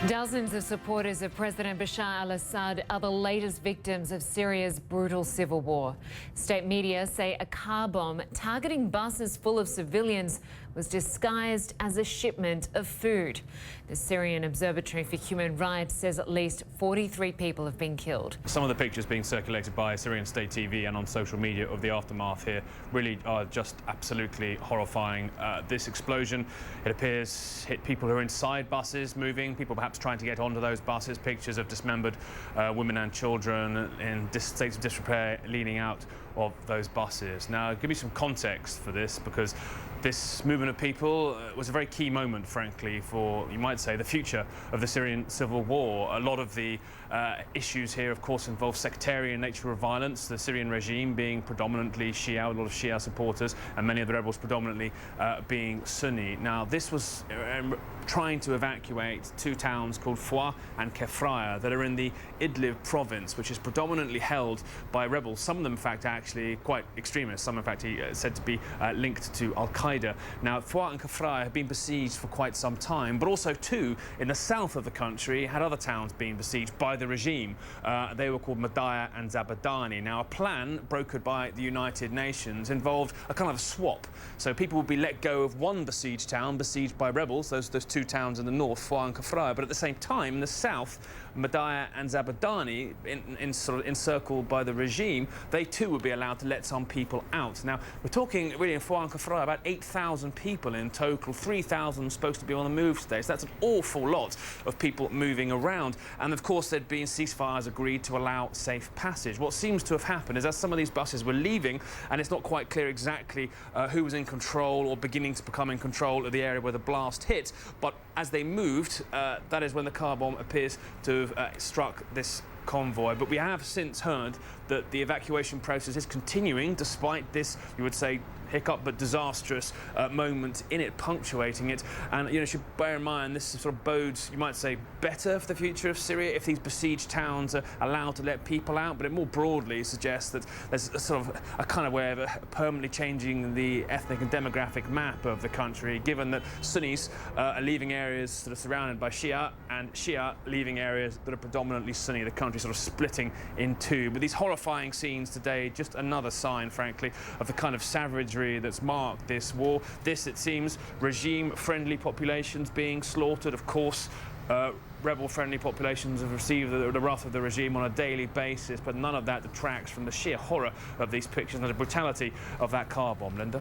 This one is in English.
Dozens of supporters of President Bashar al-Assad are the latest victims of Syria's brutal civil war. State media say a car bomb targeting buses full of civilians was disguised as a shipment of food. The Syrian Observatory for Human Rights says at least 43 people have been killed. Some of the pictures being circulated by Syrian state TV and on social media of the aftermath here really are just absolutely horrifying. This explosion, it appears, hit people who are inside buses moving, people perhaps trying to get onto those buses, pictures of dismembered women and children in states of disrepair leaning out of those buses. Now, give me some context for this, because this movement of people was a very key moment, frankly, for, you might say, the future of the Syrian civil war. A lot of the issues here, of course, involve sectarian nature of violence, the Syrian regime being predominantly Shia, a lot of Shia supporters, and many of the rebels predominantly being Sunni. Now, this was trying to evacuate two towns called Al-Fu'ah and Kafriya that are in the Idlib province, which is predominantly held by rebels. Some of them, in fact, actually quite extremist. Some, in fact, said to be linked to Al-Qaeda. Now, Al-Fu'ah and Kafriya have been besieged for quite some time, but also, too, in the south of the country, had other towns being besieged by the regime. They were called MoreThey and Zabadani. Now, a plan brokered by the United Nations involved a kind of a swap. So people would be let go of one besieged town, besieged by rebels, those two towns in the north, Al-Fu'ah and Kafriya, but at the same time, in the south, MoreThey and Zabadani, sort of encircled by the regime, they too would be allowed to let some people out. Now, we're talking really in Al-Fu'ah and Kafriya about 8,000 people in total, 3,000 supposed to be on the move today. So that's an awful lot of people moving around. And of course, there'd been ceasefires agreed to allow safe passage. What seems to have happened is, as some of these buses were leaving, and it's not quite clear exactly who was in control or beginning to become in control of the area where the blast hit, but as they moved, that is when the car bomb appears to have struck this convoy. But we have since heard that the evacuation process is continuing despite this, you would say, hiccup but disastrous moment in it, punctuating it. And you should bear in mind, this sort of bodes, you might say, better for the future of Syria if these besieged towns are allowed to let people out, but it more broadly suggests that there's a sort of a kind of way of permanently changing the ethnic and demographic map of the country, given that Sunnis are leaving areas that are surrounded by Shia, and Shia leaving areas that are predominantly Sunni, the country sort of splitting in two. But these horrifying scenes today, just another sign, frankly, of the kind of savagery that's marked this war. This, it seems, regime-friendly populations being slaughtered. Of course, rebel-friendly populations have received the wrath of the regime on a daily basis, but none of that detracts from the sheer horror of these pictures and the brutality of that car bomb, Linda.